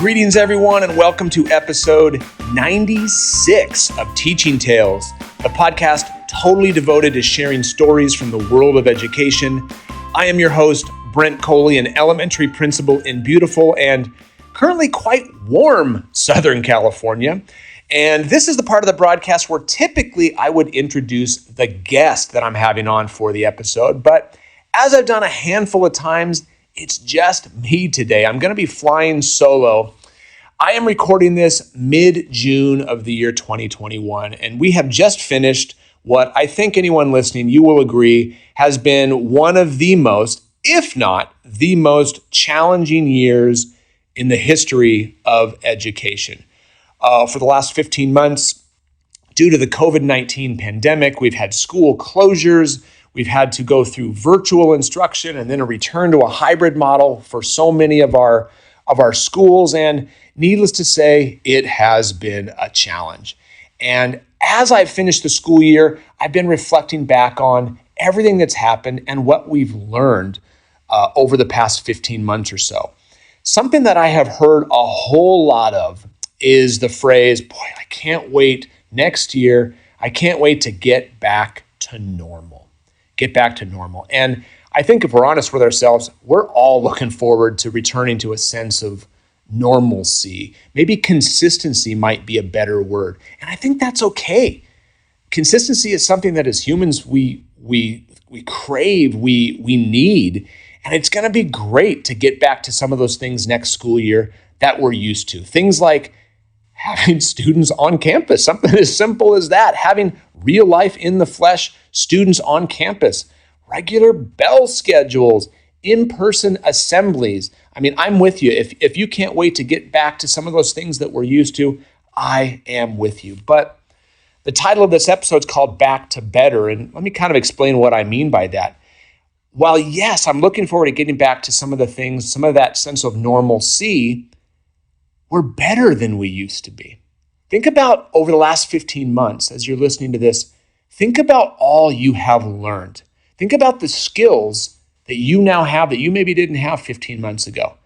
Greetings, everyone, and welcome to episode 96 of Teaching Tales, the podcast totally devoted to sharing stories from the world of education. I am your host, Brent, an elementary principal in beautiful and currently quite warm Southern California. And this is the part of the broadcast where typically I would introduce the guest that I'm having on for the episode. But as I've done a handful of times, it's just me today. I'm going to be flying solo. I am recording this mid-June of the year 2021, and we have just finished what I think anyone listening, you will agree, has been one of the most, if not the most challenging years in the history of education. For the last 15 months, due to the COVID-19 pandemic, we've had school closures. We've had to go through virtual instruction and then a return to a hybrid model for so many of our schools. And needless to say, it has been a challenge. And as I've finished the school year, I've been reflecting back on everything that's happened and what we've learned over the past 15 months or so. Something that I have heard a whole lot of is the phrase, boy, I can't wait next year. I can't wait to get back to normal. Get back to normal. And I think if we're honest with ourselves, we're all looking forward to returning to a sense of normalcy. Maybe consistency might be a better word. And I think that's okay. Consistency is something that as humans we crave, we need. And it's going to be great to get back to some of those things next school year that we're used to. Things like having students on campus, something as simple as that, having real life in the flesh students on campus, regular bell schedules, in-person assemblies. I mean, I'm with you. If you can't wait to get back to some of those things that we're used to, I am with you. But the title of this episode is called Back to Better, and let me kind of explain what I mean by that. While yes, I'm looking forward to getting back to some of the things, some of that sense of normalcy, we're better than we used to be. Think about over the last 15 months, as you're listening to this, think about all you have learned. Think about the skills that you now have that you maybe didn't have 15 months ago.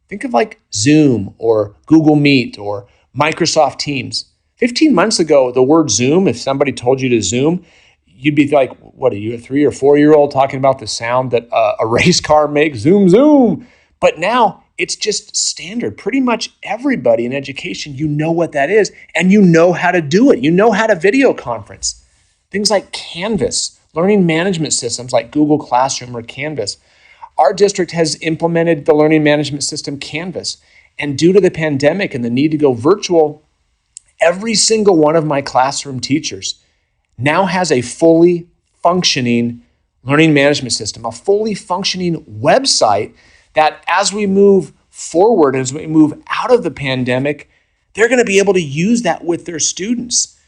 Think of like Zoom or Google Meet or Microsoft Teams. 15 months ago, the word Zoom, if somebody told you to Zoom, you'd be like, what are you, a 3 or 4 year old talking about the sound that a race car makes? Zoom, zoom. But now it's just standard. Pretty much everybody in education, you know what that is, and you know how to do it. You know how to video conference. Things like Canvas, learning management systems like Google Classroom or Canvas. Our district has implemented the learning management system Canvas. And due to the pandemic and the need to go virtual, every single one of my classroom teachers now has a fully functioning learning management system, a fully functioning website that as we move forward, as we move out of the pandemic, they're going to be able to use that with their students.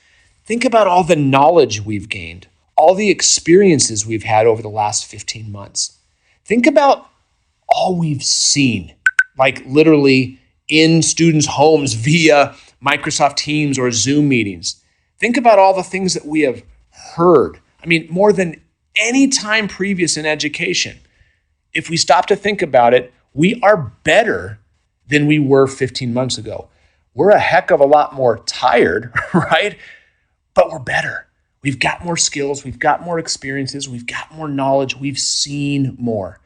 Think about all the knowledge we've gained, all the experiences we've had over the last 15 months. Think about all we've seen, like literally in students' homes via Microsoft Teams or Zoom meetings. Think about all the things that we have heard. I mean, more than any time previous in education. If we stop to think about it, we are better than we were 15 months ago. We're a heck of a lot more tired, right? But we're better. We've got more skills. We've got more experiences. We've got more knowledge. We've seen more.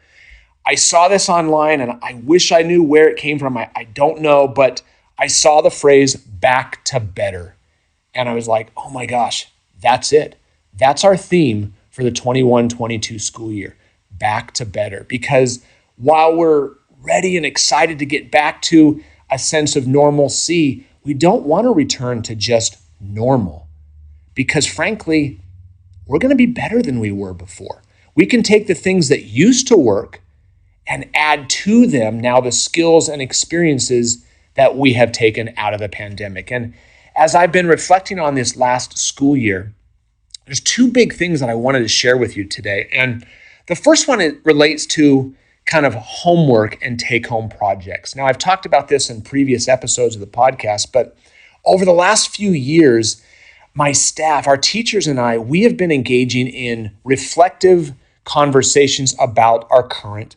I saw this online and I wish I knew where it came from. I don't know, but I saw the phrase back to better. And I was like, oh my gosh, that's it. That's our theme for the 21-22 school year. Back to better. Because while we're ready and excited to get back to a sense of normalcy, we don't want to return to just normal. Because frankly, we're going to be better than we were before. We can take the things that used to work and add to them now the skills and experiences that we have taken out of the pandemic. And as I've been reflecting on this last school year, there's two big things that I wanted to share with you today. And the first one, it relates to kind of homework and take-home projects. Now, I've talked about this in previous episodes of the podcast, but over the last few years, my staff, our teachers and I, we have been engaging in reflective conversations about our current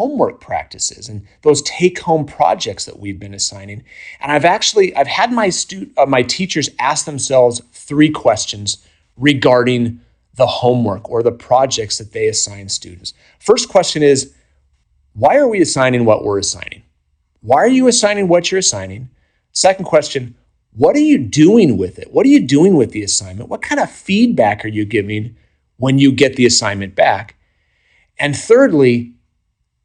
homework practices and those take-home projects that we've been assigning. And I've had my teachers ask themselves 3 questions regarding the homework or the projects that they assign students. First question is, why are we assigning what we're assigning? Why are you assigning what you're assigning? Second question, what are you doing with it? What are you doing with the assignment? What kind of feedback are you giving when you get the assignment back? And thirdly,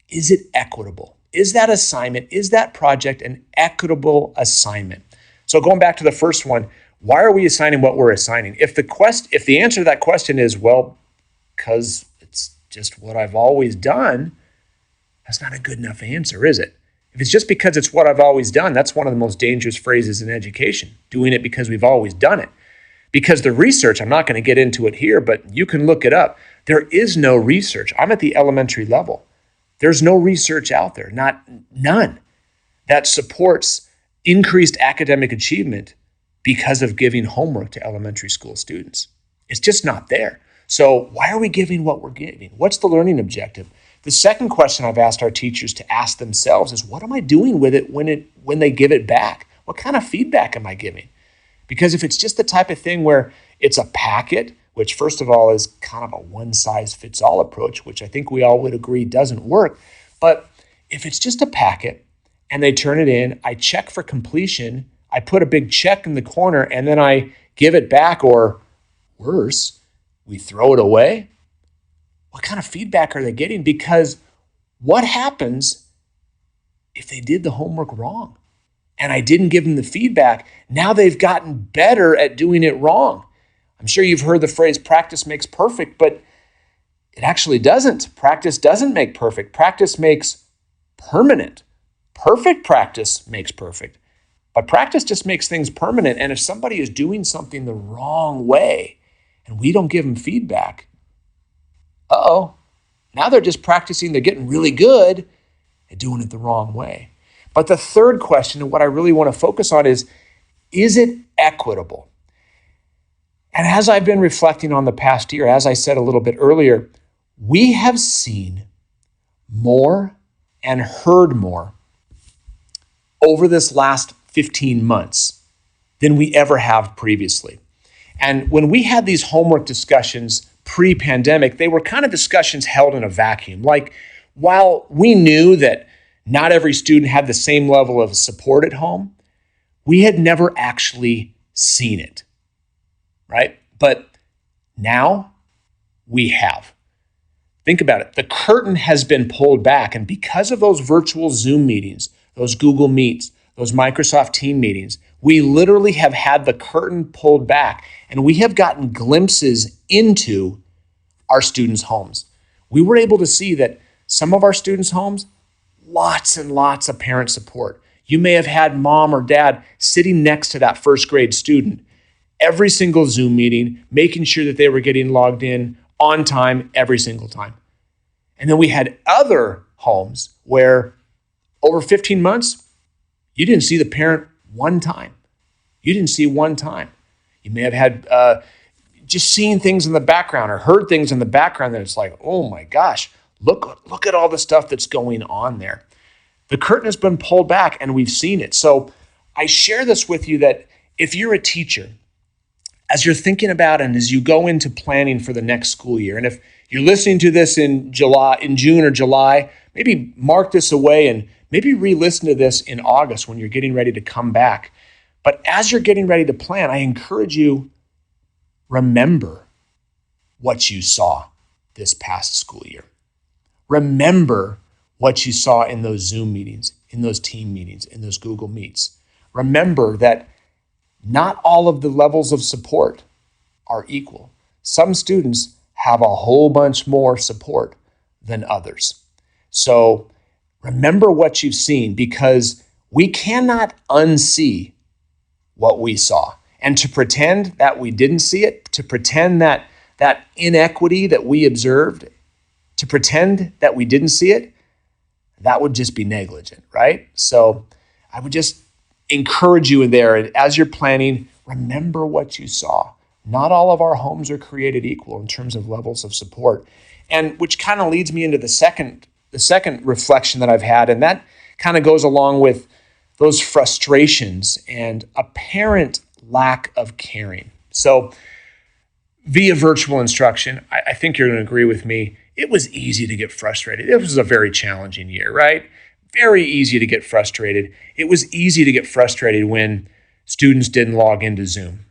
is it equitable? Is that assignment, is that project an equitable assignment? So going back to the first one, why are we assigning what we're assigning? If the answer to that question is, well, because it's just what I've always done, that's not a good enough answer, is it? If it's just because it's what I've always done, that's one of the most dangerous phrases in education, doing it because we've always done it. Because the research, I'm not going to get into it here, but you can look it up. There is no research. I'm at the elementary level. There's no research out there, none, that supports increased academic achievement because of giving homework to elementary school students. It's just not there. So why are we giving what we're giving? What's the learning objective? The second question I've asked our teachers to ask themselves is, what am I doing with it when they give it back? What kind of feedback am I giving? Because if it's just the type of thing where it's a packet, which first of all is kind of a one-size-fits-all approach, which I think we all would agree doesn't work. But if it's just a packet and they turn it in, I check for completion, I put a big check in the corner, and then I give it back, or worse, we throw it away. What kind of feedback are they getting? Because what happens if they did the homework wrong and I didn't give them the feedback? Now they've gotten better at doing it wrong. I'm sure you've heard the phrase practice makes perfect, but it actually doesn't. Practice doesn't make perfect. Practice makes permanent. Perfect practice makes perfect. But practice just makes things permanent. And if somebody is doing something the wrong way and we don't give them feedback, now they're just practicing, they're getting really good at doing it the wrong way. But the third question, and what I really want to focus on is it equitable? And as I've been reflecting on the past year, as I said a little bit earlier, we have seen more and heard more over this last 15 months than we ever have previously. And when we had these homework discussions pre-pandemic, they were kind of discussions held in a vacuum. Like, while we knew that not every student had the same level of support at home, we had never actually seen it, right? But now we have. Think about it. The curtain has been pulled back, and because of those virtual Zoom meetings, those Google Meets, those Microsoft Team meetings, we literally have had the curtain pulled back, and we have gotten glimpses into our students' homes. We were able to see that some of our students' homes, lots and lots of parent support. You may have had mom or dad sitting next to that first grade student every single Zoom meeting, making sure that they were getting logged in on time every single time. And then we had other homes where over 15 months, you didn't see the parent one time. You didn't see one time. You may have had just seen things in the background or heard things in the background that it's like, oh my gosh, look at all the stuff that's going on there. The curtain has been pulled back and we've seen it. So I share this with you that if you're a teacher, as you're thinking about and as you go into planning for the next school year, and if you're listening to this in June or July, maybe mark this away and maybe re-listen to this in August when you're getting ready to come back. But as you're getting ready to plan, I encourage you, remember what you saw this past school year. Remember what you saw in those Zoom meetings, in those team meetings, in those Google Meets. Remember that not all of the levels of support are equal. Some students have a whole bunch more support than others. So remember what you've seen, because we cannot unsee what we saw. And to pretend that we didn't see it, to pretend that that inequity that we observed, to pretend that we didn't see it, that would just be negligent, right? So I would just encourage you in there, and as you're planning, remember what you saw. Not all of our homes are created equal in terms of levels of support. And which kind of leads me into the second the second reflection that I've had, and that kind of goes along with those frustrations and apparent lack of caring. So via virtual instruction, I think you're going to agree with me, it was easy to get frustrated. It was a very challenging year, right? Very easy to get frustrated. It was easy to get frustrated when students didn't log into Zoom,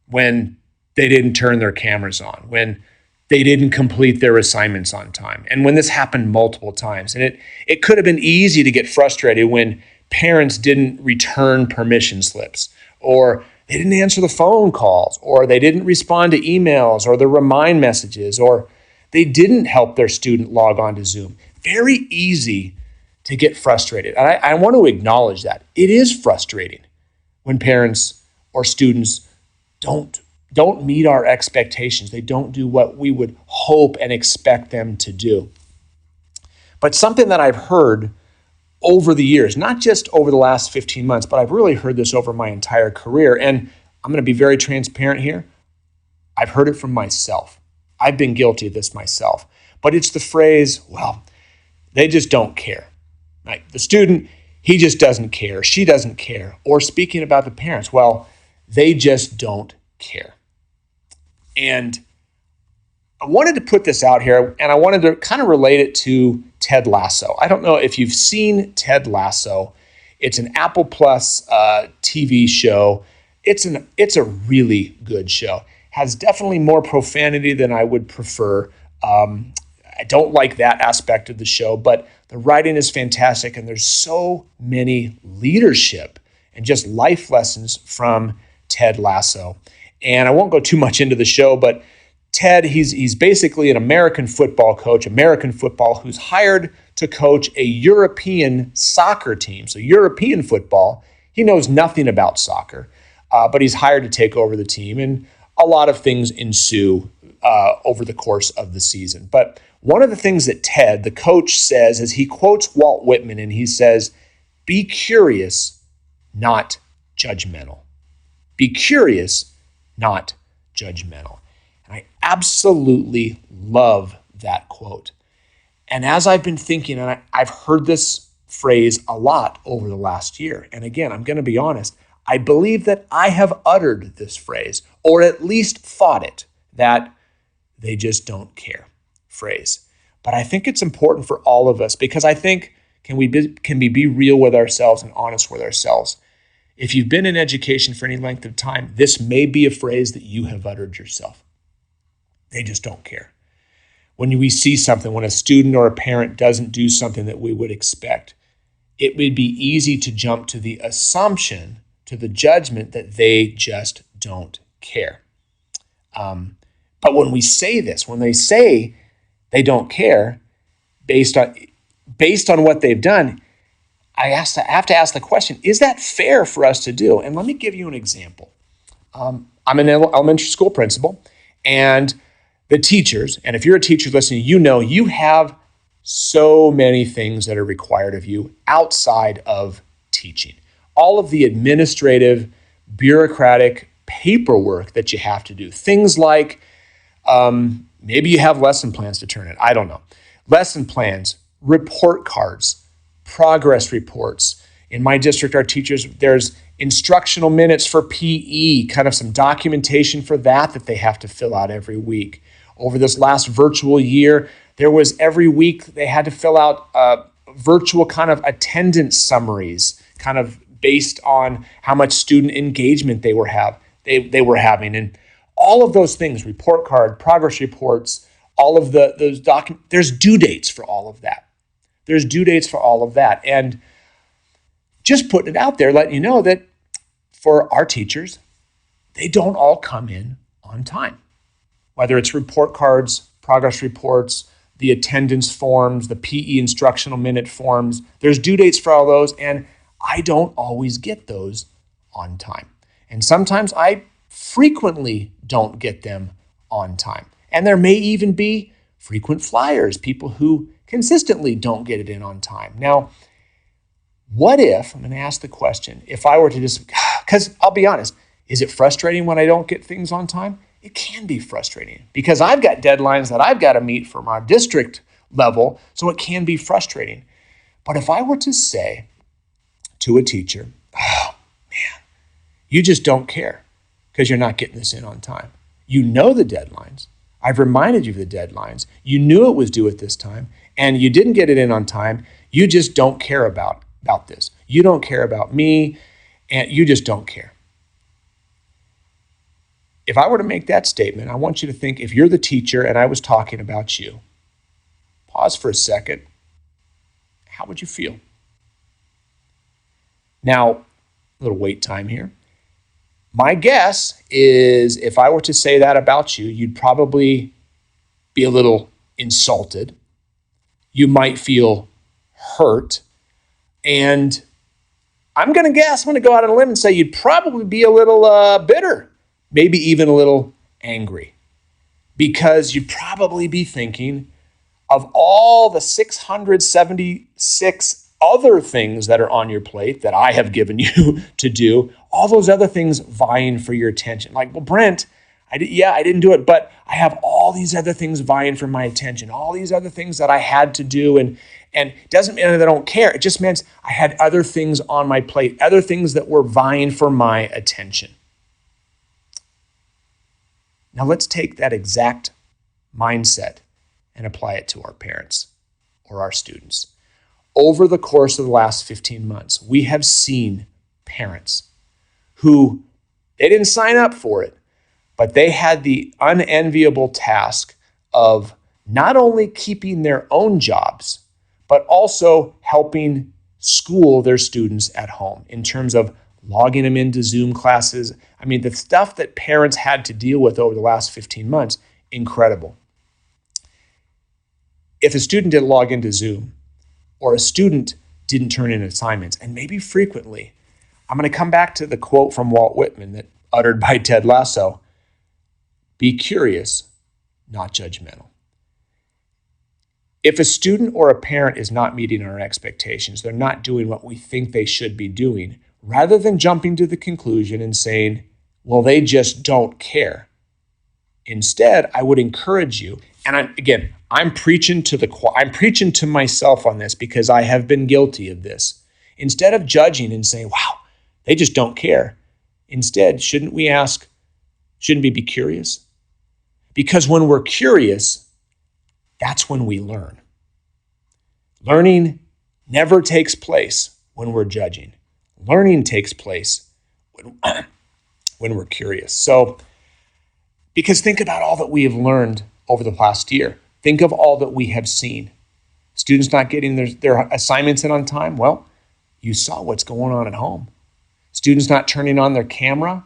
when they didn't turn their cameras on, when they didn't complete their assignments on time, and when this happened multiple times. And it could have been easy to get frustrated when parents didn't return permission slips, or they didn't answer the phone calls, or they didn't respond to emails or the remind messages, or they didn't help their student log on to Zoom. Very easy to get frustrated. And I want to acknowledge that. It is frustrating when parents or students don't meet our expectations. They don't do what we would hope and expect them to do. But something that I've heard over the years, not just over the last 15 months, but I've really heard this over my entire career. And I'm going to be very transparent here. I've heard it from myself. I've been guilty of this myself. But it's the phrase, well, they just don't care. Right? The student, he just doesn't care. She doesn't care. Or speaking about the parents, well, they just don't care. And I wanted to put this out here, and I wanted to kind of relate it to Ted Lasso. I don't know if you've seen Ted Lasso. It's an Apple Plus TV show. It's a really good show. Has definitely more profanity than I would prefer. I don't like that aspect of the show, but the writing is fantastic, and there's so many leadership and just life lessons from Ted Lasso. And I won't go too much into the show, but Ted, he's basically an American football coach, who's hired to coach a European soccer team. So European football, he knows nothing about soccer, but he's hired to take over the team, and a lot of things ensue over the course of the season. But one of the things that Ted, the coach, says is he quotes Walt Whitman, and he says, "Be curious, not judgmental. Be curious, not judgmental." And I absolutely love that quote. And as I've been thinking, and I've heard this phrase a lot over the last year, and again, I'm going to be honest, I believe that I have uttered this phrase, or at least thought it, that they just don't care phrase. But I think it's important for all of us, because I think, can we be real with ourselves and honest with ourselves? If you've been in education for any length of time, this may be a phrase that you have uttered yourself. They just don't care. When we see something, when a student or a parent doesn't do something that we would expect, it would be easy to jump to the assumption, to the judgment that they just don't care. But when we say this, when they say they don't care based on what they've done, I have to ask the question, is that fair for us to do? And let me give you an example. I'm an elementary school principal, and the teachers, and if you're a teacher listening, you know you have so many things that are required of you outside of teaching. All of the administrative, bureaucratic paperwork that you have to do. Things like maybe you have lesson plans to turn in. I don't know. Lesson plans, report cards, progress reports. In my district, our teachers, there's instructional minutes for PE, kind of some documentation for that they have to fill out every week. Over this last virtual year, there was every week they had to fill out virtual kind of attendance summaries, kind of based on how much student engagement they were having. And all of those things, report card, progress reports, all of those documents, there's due dates for all of that. And just putting it out there, letting you know that for our teachers, they don't all come in on time. Whether it's report cards, progress reports, the attendance forms, the PE instructional minute forms, there's due dates for all those, and I don't always get those on time. And sometimes I frequently don't get them on time. And there may even be frequent flyers, people who consistently don't get it in on time. Now, what if, I'm going to ask the question, if I were to just, because I'll be honest, is it frustrating when I don't get things on time? It can be frustrating because I've got deadlines that I've got to meet for my district level, so it can be frustrating. But if I were to say to a teacher, oh man, you just don't care because you're not getting this in on time. You know the deadlines. I've reminded you of the deadlines. You knew it was due at this time and you didn't get it in on time. You just don't care about this. You don't care about me and you just don't care. If I were to make that statement, I want you to think, if you're the teacher and I was talking about you, pause for a second. How would you feel? Now, a little wait time here. My guess is if I were to say that about you, you'd probably be a little insulted. You might feel hurt. And I'm going to go out on a limb and say you'd probably be a little bitter, maybe even a little angry, because you'd probably be thinking of all the 676 other things that are on your plate that I have given you to do, all those other things vying for your attention. Like, well, Brent, I didn't do it, but I have all these other things vying for my attention, all these other things that I had to do. And it doesn't mean that I don't care. It just means I had other things on my plate, other things that were vying for my attention. Now let's take that exact mindset and apply it to our parents or our students. Over the course of the last 15 months, we have seen parents who, they didn't sign up for it, but they had the unenviable task of not only keeping their own jobs, but also helping school their students at home in terms of logging them into Zoom classes. I mean, the stuff that parents had to deal with over the last 15 months, incredible. If a student didn't log into Zoom, or a student didn't turn in assignments, and maybe frequently, I'm going to come back to the quote from Walt Whitman that uttered by Ted Lasso, be curious, not judgmental. If a student or a parent is not meeting our expectations, they're not doing what we think they should be doing, rather than jumping to the conclusion and saying, well, they just don't care. Instead, I would encourage you, and I'm preaching to myself on this because I have been guilty of this. Instead of judging and saying, wow, they just don't care. Instead, shouldn't we be curious? Because when we're curious, that's when we learn. Learning never takes place when we're judging. Learning takes place when we're curious. So, because think about all that we have learned over the past year. Think of all that we have seen. Students not getting their assignments in on time. Well, you saw what's going on at home. Students not turning on their camera.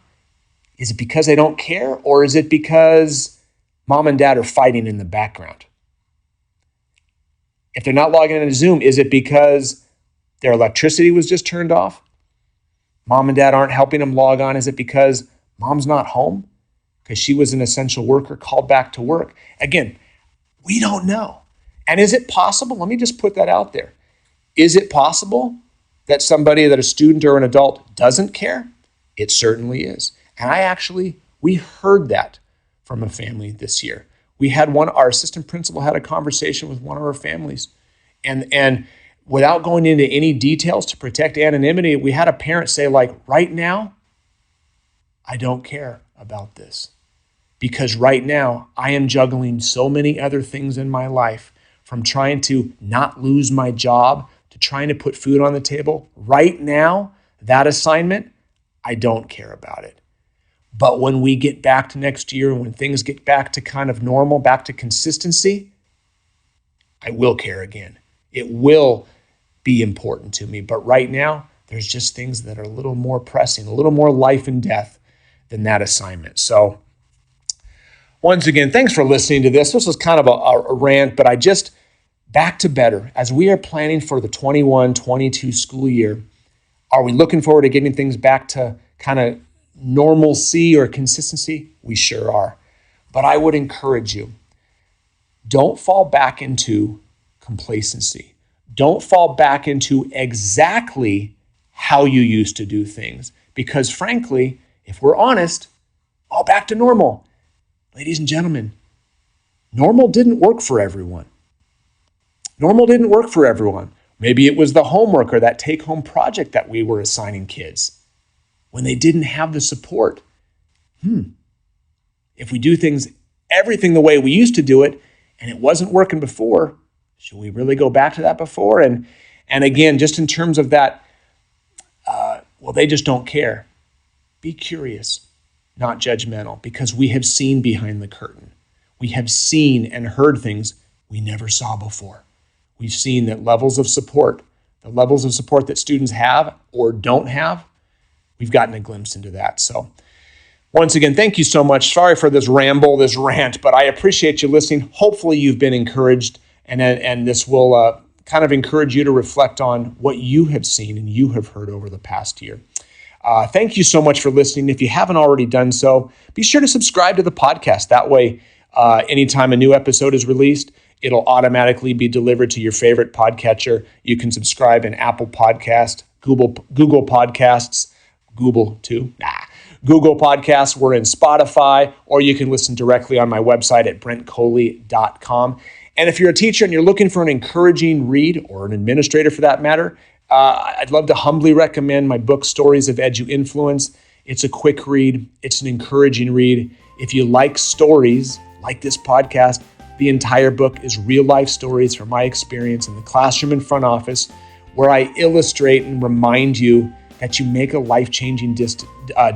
Is it because they don't care, or is it because mom and dad are fighting in the background? If they're not logging into Zoom, is it because their electricity was just turned off? Mom and dad aren't helping them log on. Is it because mom's not home? Because she was an essential worker called back to work? Again, we don't know. And is it possible? Let me just put that out there. Is it possible that a student or an adult doesn't care? It certainly is. And we heard that from a family this year. Our assistant principal had a conversation with one of our families. And without going into any details to protect anonymity, we had a parent say, like, right now, I don't care about this. Because right now, I am juggling so many other things in my life, from trying to not lose my job to trying to put food on the table. Right now, that assignment, I don't care about it. But when we get back to next year, and when things get back to kind of normal, back to consistency, I will care again. It will be important to me. But right now, there's just things that are a little more pressing, a little more life and death than that assignment. So, once again, thanks for listening to this. This was kind of a rant, but back to better. As we are planning for the 21-22 school year, are we looking forward to getting things back to kind of normalcy or consistency? We sure are. But I would encourage you, don't fall back into complacency. Don't fall back into exactly how you used to do things. Because frankly, if we're honest, all back to normal. Ladies and gentlemen, normal didn't work for everyone. Normal didn't work for everyone. Maybe it was the homework or that take-home project that we were assigning kids when they didn't have the support. If we do everything the way we used to do it, and it wasn't working before, should we really go back to that before? And again, just in terms of that, they just don't care. Be curious, not judgmental, because we have seen behind the curtain. We have seen and heard things we never saw before. We've seen that the levels of support that students have or don't have, we've gotten a glimpse into that. So once again, thank you so much. Sorry for this rant, but I appreciate you listening. Hopefully you've been encouraged, and this will kind of encourage you to reflect on what you have seen and you have heard over the past year. Thank you so much for listening. If you haven't already done so, be sure to subscribe to the podcast. That way, anytime a new episode is released, it'll automatically be delivered to your favorite podcatcher. You can subscribe in Apple Podcast, Google Podcasts, Google Podcasts. We're in Spotify, or you can listen directly on my website at brentcoley.com. And if you're a teacher and you're looking for an encouraging read, or an administrator for that matter, I'd love to humbly recommend my book, Stories of Edu Influence. It's a quick read. It's an encouraging read. If you like stories like this podcast, the entire book is real-life stories from my experience in the classroom and front office, where I illustrate and remind you that you make a life-changing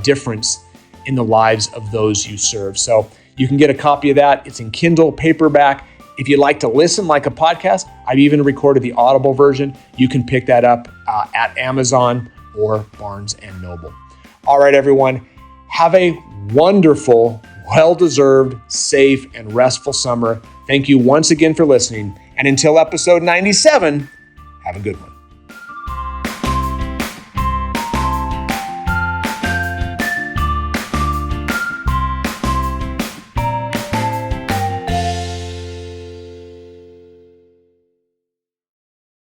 difference in the lives of those you serve. So you can get a copy of that. It's in Kindle, paperback. If you'd like to listen like a podcast, I've even recorded the Audible version. You can pick that up at Amazon or Barnes & Noble. All right, everyone, have a wonderful, well-deserved, safe, and restful summer. Thank you once again for listening. And until episode 97, have a good one.